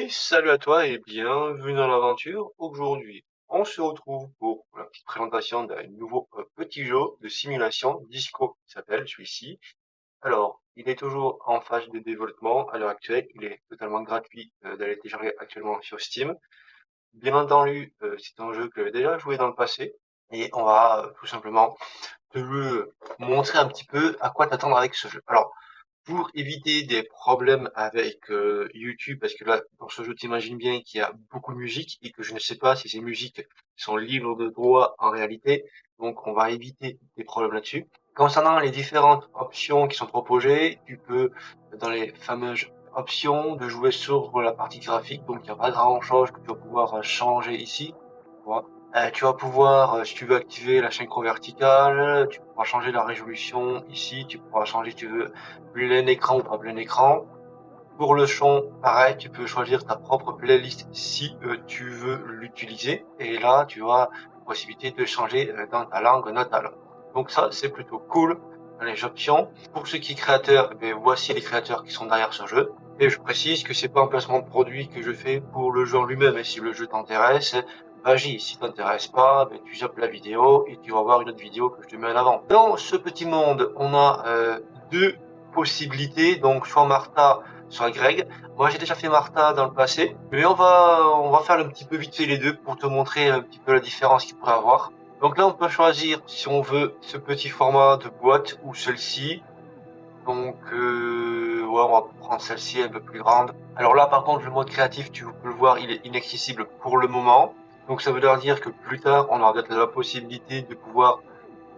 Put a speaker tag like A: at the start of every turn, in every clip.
A: Et salut à toi et bienvenue dans l'aventure. Aujourd'hui, on se retrouve pour la petite présentation d'un nouveau petit jeu de simulation disco qui s'appelle celui-ci. Alors, il est toujours en phase de développement à l'heure actuelle. Il est totalement gratuit d'aller télécharger actuellement sur Steam. Bien entendu, c'est un jeu que j'ai déjà joué dans le passé et on va tout simplement te montrer un petit peu à quoi t'attendre avec ce jeu. Alors, pour éviter des problèmes avec YouTube, parce que là, dans ce jeu, t'imagines bien qu'il y a beaucoup de musique et que je ne sais pas si ces musiques sont libres de droit en réalité. Donc, on va éviter des problèmes là-dessus. Concernant les différentes options qui sont proposées, tu peux, dans les fameuses options, de jouer sur la partie graphique. Donc, il n'y a pas grand-chose que tu vas pouvoir changer ici. Tu vas pouvoir, si tu veux activer la synchro verticale, tu pourras changer la résolution ici, tu pourras changer si tu veux plein écran ou pas plein écran. Pour le son, pareil, tu peux choisir ta propre playlist si tu veux l'utiliser. Et là, tu as la possibilité de changer dans ta langue natale. Donc ça, c'est plutôt cool dans les options. Pour ceux qui sont créateurs, voici les créateurs qui sont derrière ce jeu. Et je précise que c'est pas un placement de produit que je fais pour le jeu en lui-même. Et si le jeu t'intéresse, vas-y. Si t'intéresse pas, tu zappes la vidéo et tu vas voir une autre vidéo que je te mets en avant. Dans ce petit monde, on a deux possibilités. Donc soit Martha, soit Greg. Moi, j'ai déjà fait Martha dans le passé, mais on va faire un petit peu vite fait les deux pour te montrer un petit peu la différence qu'il pourrait avoir. Donc là, on peut choisir si on veut ce petit format de boîte ou celle-ci. Donc, ouais, on va prendre celle-ci un peu plus grande. Alors là, par contre, le mode créatif, tu peux le voir, il est inaccessible pour le moment. Donc ça veut dire que plus tard, on aura peut-être la possibilité de pouvoir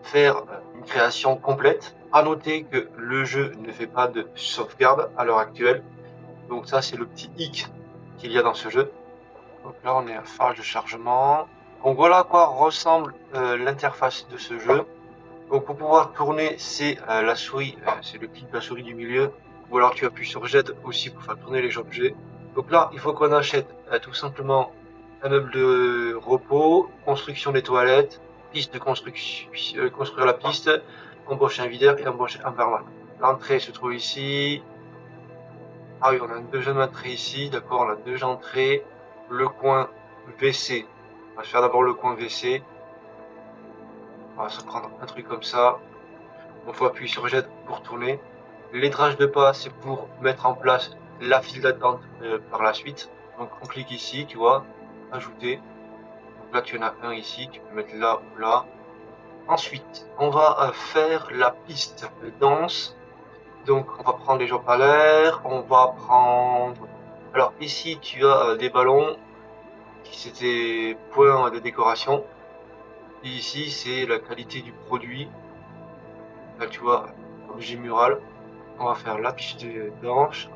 A: faire une création complète. À noter que le jeu ne fait pas de sauvegarde à l'heure actuelle. Donc ça, c'est le petit hic qu'il y a dans ce jeu. Donc là, on est à phase de chargement. Donc voilà à quoi ressemble l'interface de ce jeu. Donc pour pouvoir tourner, c'est la souris, c'est le clic de la souris du milieu. Ou alors tu appuies sur Z aussi pour faire tourner les objets. Donc là, il faut qu'on achète tout simplement un meuble de repos, construction des toilettes, piste de construction, construire la piste, embaucher un videur et embaucher un barman. L'entrée se trouve ici. Ah oui, on a une deuxième entrée ici, d'accord, on a deux entrées. Le coin WC. On va faire d'abord le coin WC. On va se prendre un truc comme ça. Il faut appuyer sur J pour tourner. L'étrage de pas, c'est pour mettre en place la file d'attente par la suite. Donc on clique ici, tu vois, ajouter. Donc là tu en as un ici, tu peux mettre là ou là. Ensuite, on va faire la piste de danse. Donc on va prendre les jambes à l'air, on va prendre... Alors ici tu as des ballons qui c'était points de décoration. Et ici c'est la qualité du produit. Là tu vois, objet mural. On va faire la piste de danse.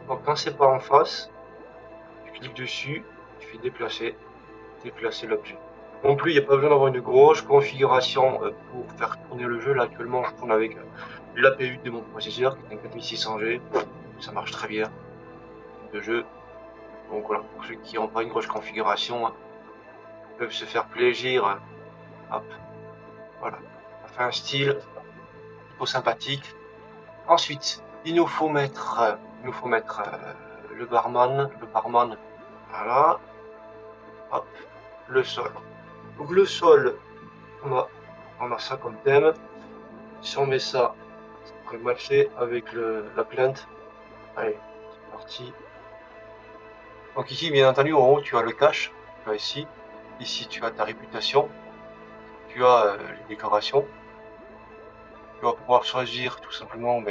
A: Donc quand c'est pas en face, tu cliques dessus, tu fais déplacer l'objet. Non plus, il n'y a pas besoin d'avoir une grosse configuration pour faire tourner le jeu. Là actuellement, je tourne avec l'APU de mon processeur qui est un 4600G. Ça marche très bien de jeu. Donc voilà, pour ceux qui n'ont pas une grosse configuration, peuvent se faire plaisir. Hop, voilà. Ça fait un style plutôt sympathique. Ensuite, il nous faut mettre le barman, voilà. Hop, le sol. Donc le sol, on a ça comme thème. Si on met ça, ça pourrait matcher avec la plainte. Allez, c'est parti. Donc ici, bien entendu, en haut, tu as le cache. Tu as ici. Ici, tu as ta réputation. Tu as les décorations. Tu vas pouvoir choisir tout simplement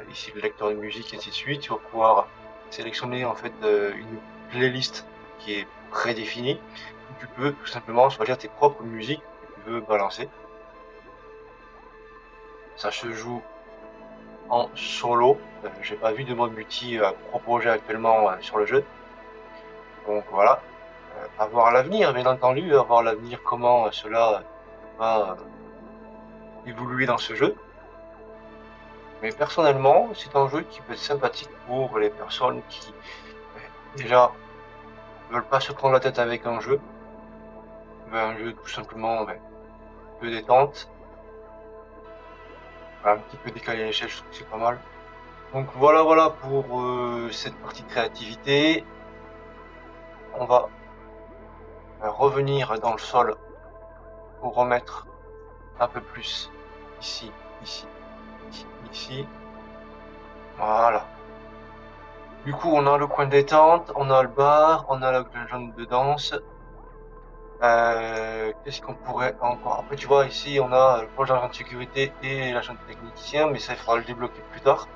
A: ici le lecteur de musique et ainsi de suite. Tu vas pouvoir sélectionner en fait une playlist qui est prédéfinie. Tu peux tout simplement choisir tes propres musiques que tu veux balancer. Ça se joue en solo. J'ai pas vu de mode multi proposé actuellement sur le jeu. Donc voilà. À voir l'avenir, bien entendu, à voir l'avenir, comment cela va évoluer dans ce jeu. Mais personnellement, c'est un jeu qui peut être sympathique pour les personnes qui, déjà, ne veulent pas se prendre la tête avec un jeu. Un jeu tout simplement peu détente. Un petit peu décalé à l'échelle, je trouve que c'est pas mal. Donc voilà pour cette partie de créativité. On va revenir dans le sol pour remettre un peu plus ici, ici, ici, ici. Voilà. Du coup, on a le coin détente, on a le bar, on a la zone de danse. Qu'est-ce qu'on pourrait encore? Après, tu vois, ici, on a le pôle d'agent de sécurité et l'agent de technicien, mais ça, il faudra le débloquer plus tard.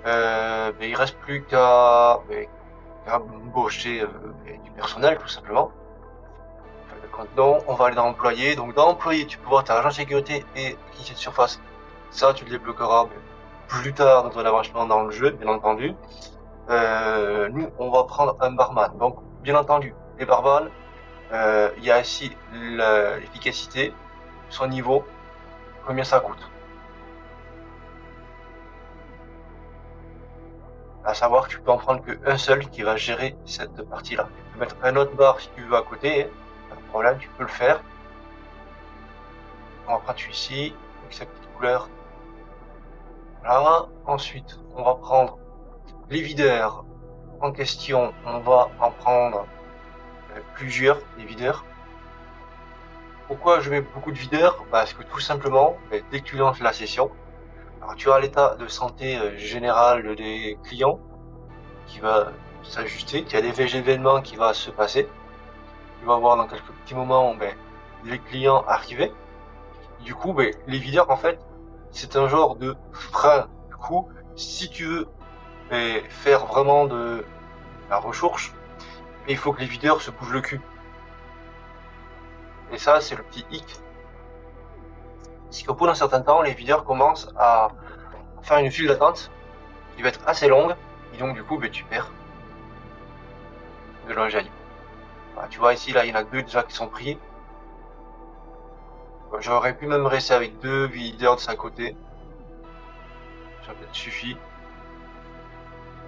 A: Mais il reste plus qu'à embaucher du personnel, tout simplement. Donc, on va aller dans employé. Donc, dans employé, tu peux voir ta agent de sécurité et technicien de surface. Ça, tu le débloqueras plus tard dans ton avancement dans le jeu, bien entendu. Nous, on va prendre un barman. Donc, bien entendu, les barman, il y a ici l'efficacité, son niveau, combien ça coûte. À savoir que tu peux en prendre qu'un seul qui va gérer cette partie-là. Tu peux mettre un autre bar si tu veux à côté, hein. Pas de problème, tu peux le faire. On va prendre celui-ci, avec sa petite couleur. Voilà. Ensuite, on va prendre les videurs en question. On va en prendre plusieurs, des videurs. Pourquoi je mets beaucoup de videurs? Parce que tout simplement, dès que tu lances la session, alors tu as l'état de santé général des clients qui va s'ajuster, tu as des événements qui va se passer, tu vas voir dans quelques petits moments les clients arriver. Du coup, les videurs en fait, c'est un genre de frein. Du coup, si tu veux faire vraiment de la recherche, il faut que les videurs se bougent le cul. Et ça, c'est le petit hic. C'est qu'au bout d'un certain temps, les videurs commencent à faire une file d'attente qui va être assez longue, et donc du coup, tu perds de longévité. Voilà, tu vois ici, là, il y en a deux déjà qui sont pris. J'aurais pu même rester avec deux videurs de sa côté. Ça peut-être suffi.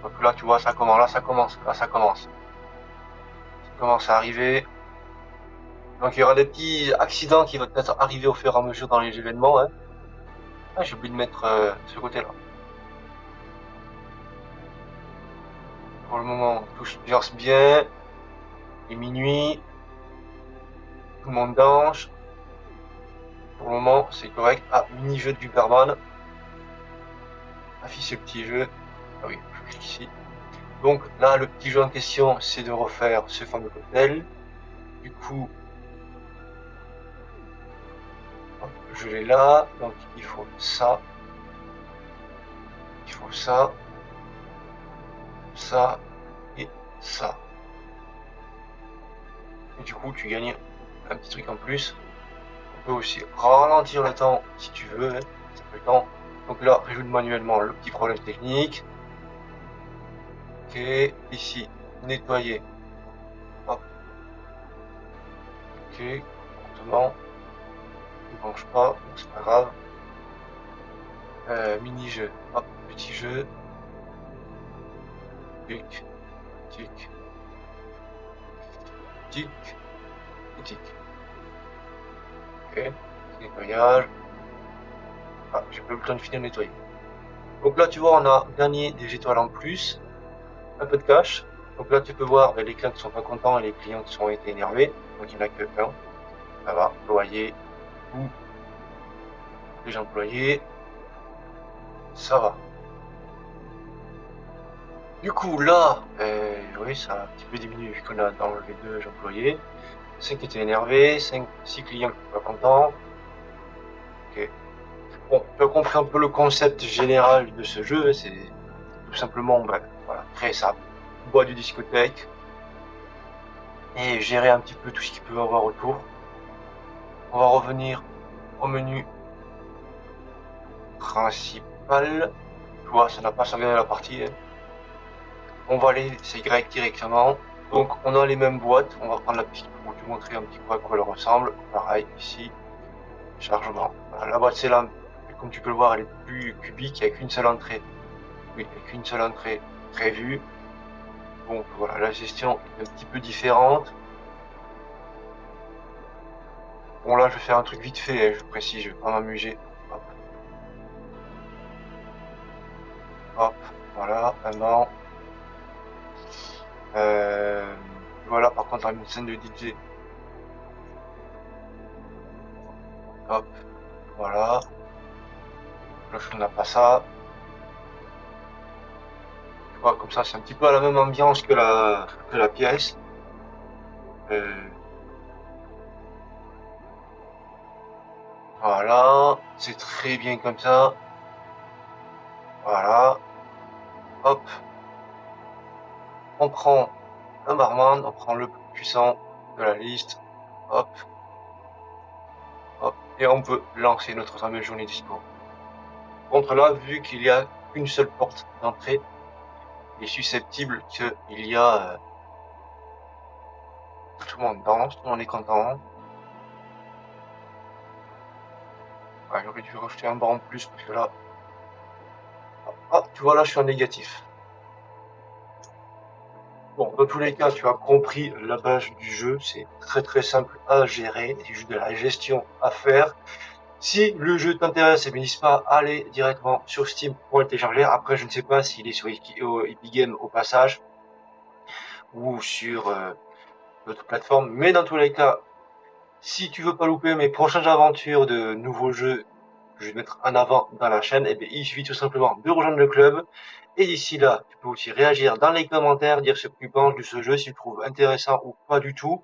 A: Donc là, tu vois, ça commence, là, ça commence, là, ça commence. Ça commence à arriver. Donc il y aura des petits accidents qui vont peut-être arriver au fur et à mesure dans les événements, hein. Ah, j'ai oublié de mettre ce côté-là. Pour le moment, tout se passe bien. Il est minuit. Tout le monde danse. Pour le moment, c'est correct. Ah, mini-jeu du Superman. Affiche le petit jeu. Ah oui, je clique ici. Donc là, le petit jeu en question, c'est de refaire ce fameux cocktail. Du coup, hop, je l'ai là. Donc il faut ça. Il faut ça. Ça. Et ça. Et du coup, tu gagnes un petit truc en plus. On peut aussi ralentir le temps si tu veux, hein. Ça fait le temps. Donc là, résoudre manuellement le petit problème technique. Ok, ici, nettoyer. Hop. Ok, comportement. Ne branche pas, c'est pas grave. Mini-jeu. Hop, petit jeu. Tic, tic, tic, et tic. Ok, nettoyage. Ah, j'ai pas eu le temps de finir de nettoyer. Donc là, tu vois, on a gagné des étoiles en plus. Un peu de cash. Donc là, tu peux voir les clients qui sont pas contents et les clients qui sont été énervés. Donc il n'y en a que un. Ça va, loyer ou les employés. Ça va. Du coup, là, oui, ça a un petit peu diminué vu qu'on a enlevé deux employés. 5 étaient énervés, 6 clients qui étaient pas contents. Ok. Bon, tu as compris un peu le concept général de ce jeu. C'est tout simplement, voilà, créer sa boîte de discothèque et gérer un petit peu tout ce qu'il peut y avoir autour. On va revenir au menu principal. Tu vois, ça n'a pas sauvegardé la partie, hein. On va aller, c'est Y directement. Donc, on a les mêmes boîtes. On va prendre la petite pour te montrer un petit peu à quoi elle ressemble. Pareil, ici, chargement. Voilà, la boîte, c'est là. Comme tu peux le voir, elle est plus cubique. Il n'y a qu'une seule entrée. Oui, il n'y a qu'une seule entrée prévue. Donc, voilà, la gestion est un petit peu différente. Bon, là, je vais faire un truc vite fait, hein, je précise, je vais pas m'amuser. Hop. Hop, voilà, maintenant. Voilà, par contre, on a une scène de DJ. Hop, voilà. Cloche, on n'a pas ça. Tu vois, comme ça, c'est un petit peu à la même ambiance que la pièce. Euh, voilà, c'est très bien comme ça. Voilà, hop, on prend un barman, on prend le plus puissant de la liste. Hop, hop, et on peut lancer notre fameuse journée disco. Contre là, vu qu'il y a qu'une seule porte d'entrée, il est susceptible qu'il y a tout le monde danse, tout le monde est content. Ouais, j'aurais dû rajouter un bar en plus parce que là, ah, tu vois là, je suis en négatif. Bon, dans tous les cas, tu as compris la base du jeu. C'est très très simple à gérer. C'est juste de la gestion à faire. Si le jeu t'intéresse, eh bien, n'hésite pas à aller directement sur Steam pour le télécharger. Après, je ne sais pas s'il est sur Epic Games au passage ou sur d'autres plateformes. Mais dans tous les cas, si tu veux pas louper mes prochaines aventures de nouveaux jeux que je vais mettre en avant dans la chaîne, eh bien, il suffit tout simplement de rejoindre le club. Et d'ici là, tu peux aussi réagir dans les commentaires, dire ce que tu penses de ce jeu, si tu le trouves intéressant ou pas du tout.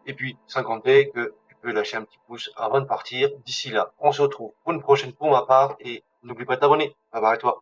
A: Et puis, sans compter que tu peux lâcher un petit pouce avant de partir. D'ici là, on se retrouve pour une prochaine pour ma part et n'oublie pas de t'abonner. Bye bye à toi.